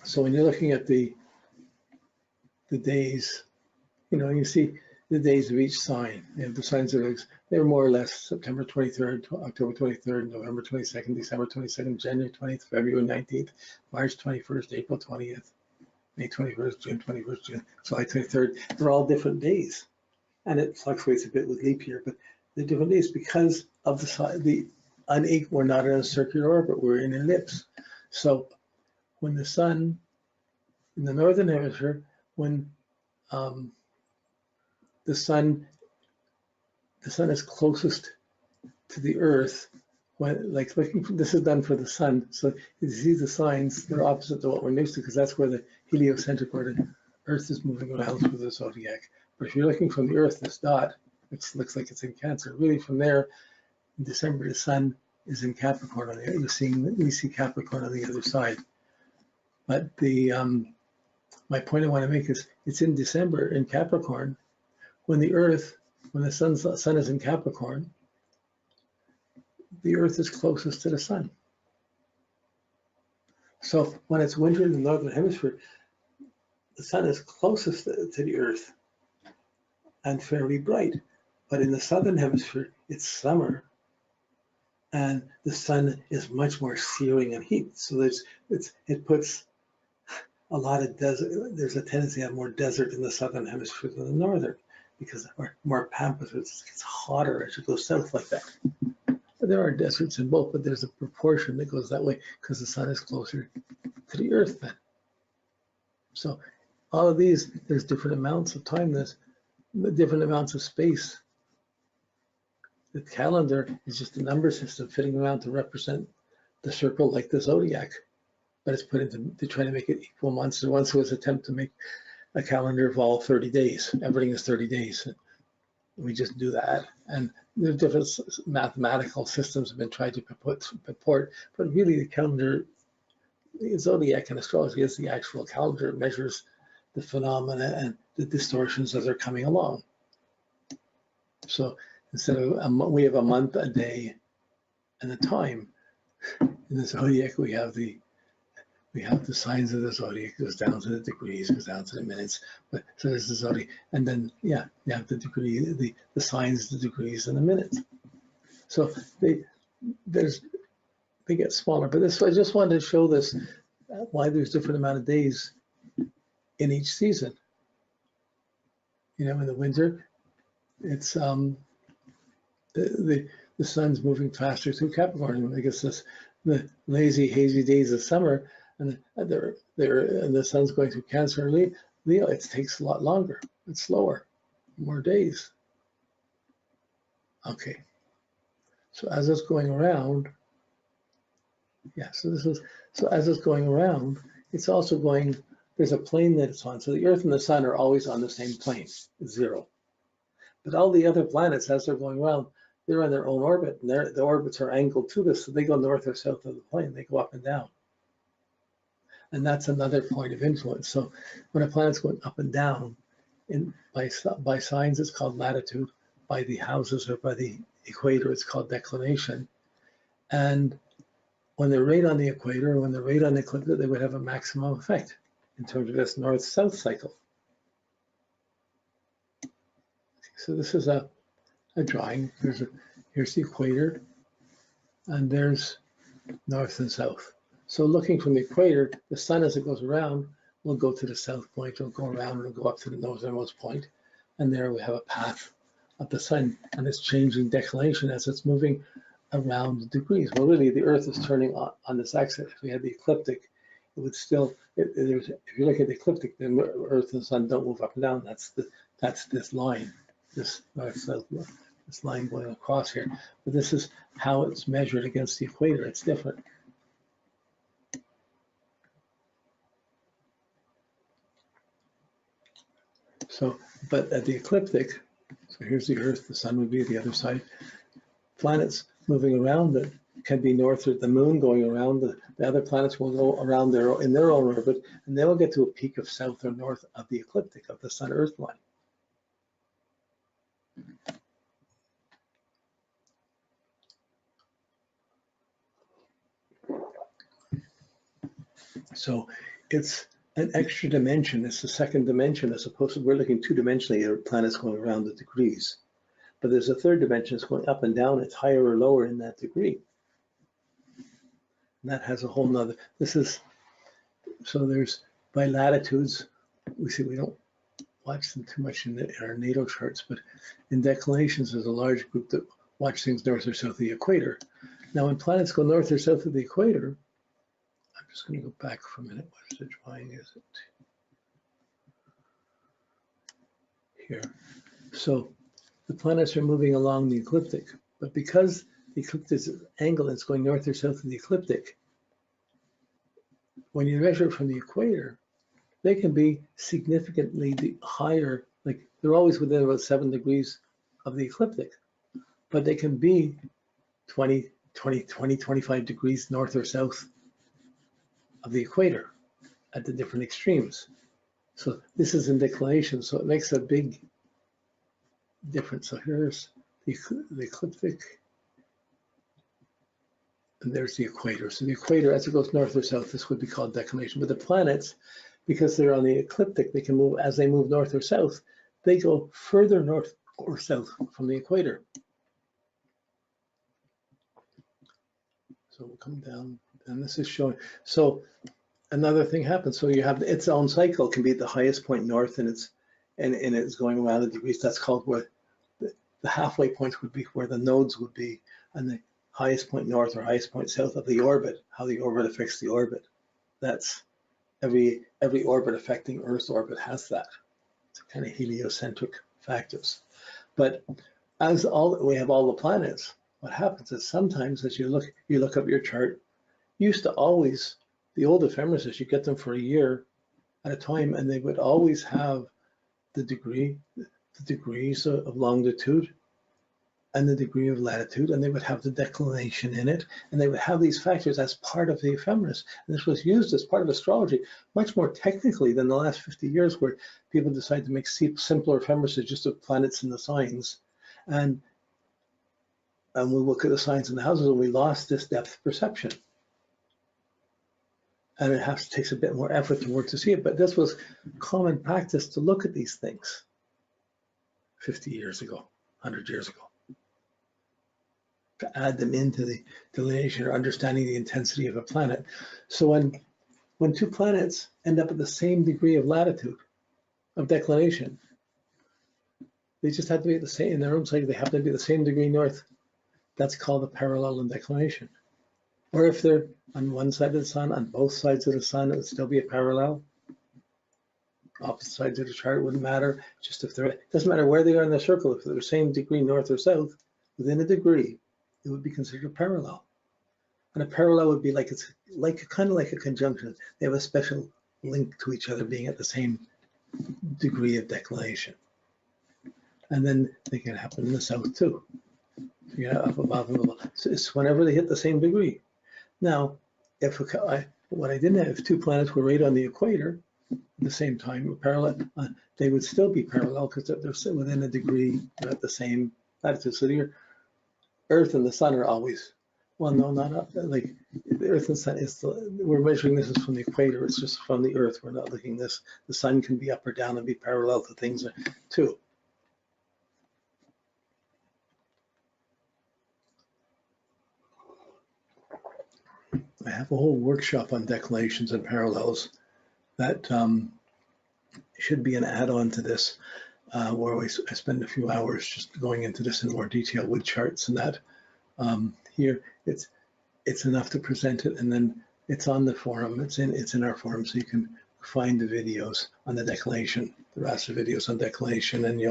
So when you're looking at the days, you see the days of each sign. You have the signs of they're more or less September 23rd, October 23rd, November 22nd, December 22nd, January 20th, February 19th, March 21st, April 20th, May 21st, June 21st, July 23rd. They're all different days, and it fluctuates a bit with leap year, but they're different days because of we're not in a circular orbit, we're in an ellipse. So when the sun in the northern hemisphere, when the sun is closest to the Earth, this is done for the sun. So you see the signs, they're opposite to what we're used to, because that's where the heliocentric order Earth is moving around through the zodiac. But if you're looking from the Earth, this dot, which looks like it's in Cancer, really from there, in December, the sun is in Capricorn. We see Capricorn on the other side. But my point I want to make is it's in December in Capricorn when the sun is in Capricorn, the Earth is closest to the sun. So when it's winter in the northern hemisphere, the sun is closest to the Earth and fairly bright. But in the southern hemisphere, it's summer, and the sun is much more searing in heat. So it puts a lot of desert. There's a tendency to have more desert in the southern hemisphere than the northern, because more pampas. It gets hotter as you go south like that. But there are deserts in both, but there's a proportion that goes that way because the sun is closer to the Earth then. So all of these, there's different amounts of time, there's different amounts of space. The calendar is just a number system fitting around to represent the circle like the zodiac, but it's put into to try to make it equal months. And once was an attempt to make a calendar of all 30 days. Everything is 30 days. We just do that. And the different mathematical systems have been tried to purport, but really the calendar, the zodiac and astrology is the actual calendar. It measures the phenomena and the distortions as they're coming along. So instead of we have a month, a day, and a time. In the zodiac, we have the signs of the zodiac. It goes down to the degrees, goes down to the minutes. But so there's the zodiac, and then you have the degree, the signs, the degrees, and the minutes. So they get smaller. But I just wanted to show this why there's different amount of days in each season. In the winter, it's the sun's moving faster through Capricorn. I guess the lazy, hazy days of summer, and the sun's going through Cancer and Leo. It takes a lot longer. It's slower, more days. Okay. So as it's going around, so as it's going around, it's also going. There's a plane that it's on. So the Earth and the Sun are always on the same plane, 0. But all the other planets, as they're going around, they're on their own orbit, and the orbits are angled to this, so they go north or south of the plane. They go up and down. And that's another point of influence. So when a planet's going up and down, by signs, it's called latitude. By the houses or by the equator, it's called declination. And when they're right on the equator, or when they're right on the eclipse, they would have a maximum effect in terms of this north-south cycle. So this is a drawing. Here's the equator, and there's north and south. So looking from the equator, the sun as it goes around will go to the south point, it'll go around, it'll go up to the northernmost point, and there we have a path of the sun, and it's changing declination as it's moving around the degrees. Well, really, the Earth is turning on this axis. If we had the ecliptic, it would still. If you look at the ecliptic, then the Earth and the sun don't move up and down. That's this line, this north-south. This line going across here, but this is how it's measured against the equator. It's different. So, but at the ecliptic, so here's the Earth, the sun would be the other side. Planets moving around it can be north, or the moon going around. The other planets will go around in their own orbit, and they will get to a peak of south or north of the ecliptic, of the sun-Earth line. So it's an extra dimension. It's the second dimension as opposed to, we're looking two-dimensionally at planets going around the degrees. But there's a third dimension. It's going up and down. It's higher or lower in that degree. And that has a whole nother, so there's by latitudes, we don't watch them too much in our natal charts, but in declinations, there's a large group that watch things north or south of the equator. Now, when planets go north or south of the equator, I'm just going to go back for a minute. What drawing is it? Here. So the planets are moving along the ecliptic, but because the ecliptic angle is going north or south of the ecliptic, when you measure it from the equator, they can be significantly higher, like they're always within about 7 degrees of the ecliptic, but they can be 25 degrees north or south of the equator at the different extremes. So this is in declination, so it makes a big difference. So here's the ecliptic, and there's the equator. So the equator, as it goes north or south, this would be called declination. But the planets, because they're on the ecliptic, they can move, as they move north or south, they go further north or south from the equator. So we'll come down, and this is showing. So another thing happens. So you have its own cycle can be at the highest point north, and it's going around the degrees. That's called where the halfway points would be, where the nodes would be, and the highest point north or highest point south of the orbit, how the orbit affects the orbit. That's every orbit affecting Earth's orbit has that. It's kind of heliocentric factors. But as we have all the planets, what happens is sometimes as you look up your chart, you used to always, the old ephemeris, you get them for a year at a time, and they would always have the degrees of longitude and the degree of latitude, and they would have the declination in it, and they would have these factors as part of the ephemeris. And this was used as part of astrology much more technically than the last 50 years, where people decided to make simpler ephemerises just of planets and the signs. And we look at the signs and the houses, and we lost this depth perception. And it takes a bit more effort to work to see it. But this was common practice to look at these things 50 years ago, 100 years ago, to add them into the delineation or understanding the intensity of a planet. So when two planets end up at the same degree of latitude, of declination, they just have to be at the same, in their own cycle, they happen to be the same degree north. That's called a parallel in declination. Or if they're on one side of the sun, on both sides of the sun, it would still be a parallel. Opposite sides of the chart wouldn't matter. Just if it doesn't matter where they are in the circle, if they're the same degree north or south, within a degree, it would be considered parallel. And a parallel would be like, it's like kind of like a conjunction. They have a special link to each other, being at the same degree of declination. And then they can happen in the south too. You know, up above and below. So it's whenever they hit the same degree. Now, what I didn't have, if two planets were right on the equator at the same time, parallel, they would still be parallel because they're still within a degree at the same latitude. So your Earth and the Sun are always, well, no, not up. Like the Earth and Sun we're measuring this is from the equator. It's just from the Earth. We're not looking this. The Sun can be up or down and be parallel to things too. I have a whole workshop on declinations and parallels that should be an add-on to this, where I spend a few hours just going into this in more detail with charts and that. Here, it's enough to present it, and then it's on the forum. It's in our forum, so you can find the videos on the declination, the RASA videos on declination, and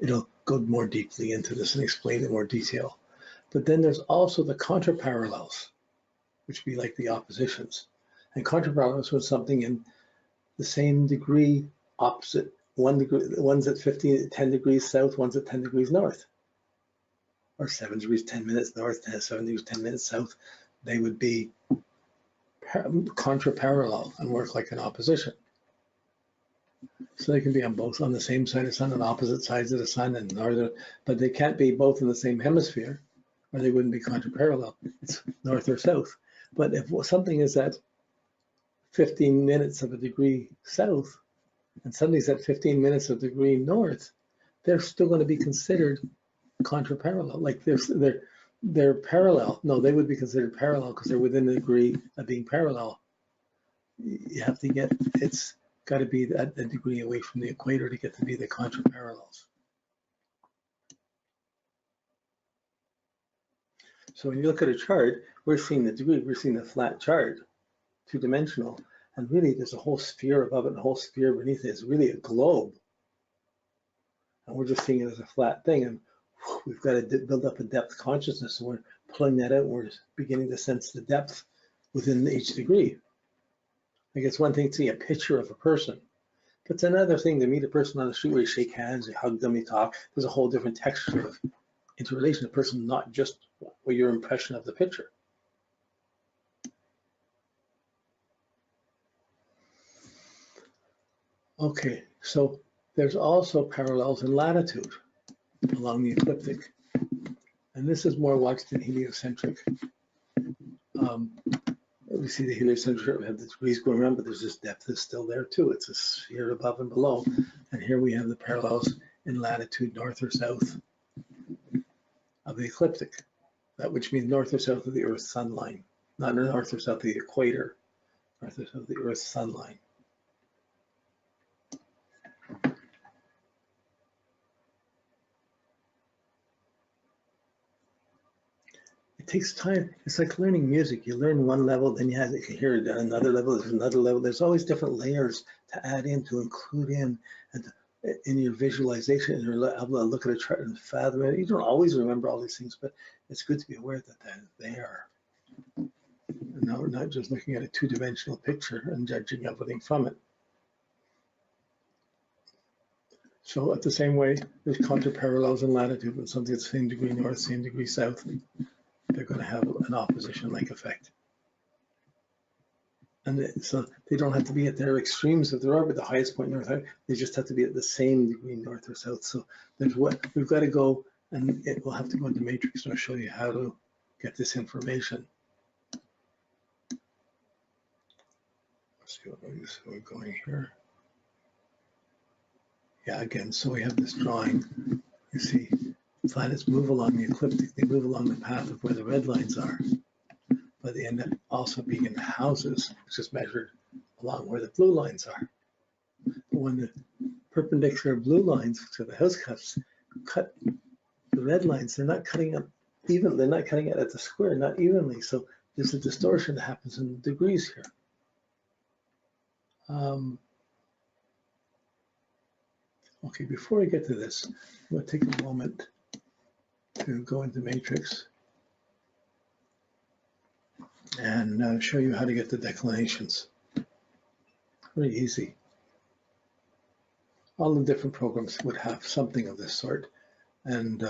it'll go more deeply into this and explain in more detail. But then there's also the contraparallels, which would be like the oppositions. And contraparallels was something in the same degree opposite, one's at 10 degrees south, one's at 10 degrees north. Or 7 degrees, 10 minutes north, 7 degrees, 10 minutes south. They would be contraparallel and work like an opposition. So they can be on the same side of the sun and opposite sides of the sun and northern, but they can't be both in the same hemisphere, or they wouldn't be contraparallel. It's north or south. But if something is at 15 minutes of a degree south, and suddenly it's at 15 minutes of a degree north, they're still going to be considered contraparallel. Like they're parallel. No, they would be considered parallel because they're within the degree of being parallel. You have to get, it's got to be a degree away from the equator to get to be the contraparallels. So when you look at a chart, we're seeing the degree, we're seeing a flat chart, two-dimensional, and really there's a whole sphere above it and a whole sphere beneath it. It's really a globe. And we're just seeing it as a flat thing, and we've got to build up a depth consciousness, and we're pulling that out, and we're beginning to sense the depth within each degree. Like it's one thing to see a picture of a person, but it's another thing to meet a person on the street where you shake hands, you hug them, you talk. There's a whole different texture of interrelation to a person, not just your impression of the picture. Okay, so there's also parallels in latitude along the ecliptic. And this is more watched in heliocentric. We see the heliocentric, we have the degrees going around, but there's this depth that's still there too. It's a sphere above and below. And here we have the parallels in latitude, north or south of the ecliptic. That which means north or south of the Earth's sun line, not north or south of the equator, north or south of the Earth's sun line. It takes time. It's like learning music. You learn one level, then you have to hear it at another level. There's another level. There's always different layers to add in, to include in, and in your visualization, and you're able to look at a chart and fathom it. You don't always remember all these things, but it's good to be aware that they're there. And now we're not just looking at a two-dimensional picture and judging everything from it. So at the same way, there's contraparallels in latitude when something's the same degree north, same degree south. They're going to have an opposition-like effect. And so they don't have to be at their extremes of their orbit, the highest point north, they just have to be at the same degree north or south. So there's what we've got to go, and we'll have to go into matrix and I'll show you how to get this information. Let's see what we're going here. Yeah, again, so we have this drawing. You see, planets move along the ecliptic, they move along the path of where the red lines are, but they end up also being in the houses, which is measured along where the blue lines are. But when the perpendicular blue lines to the house cuts cut the red lines, they're not cutting up even, they're not cutting it at the square, not evenly. So there's a distortion that happens in the degrees here. Okay, before I get to this, I'm going to take a moment to go into matrix and show you how to get the declinations. Very easy. All the different programs would have something of this sort, and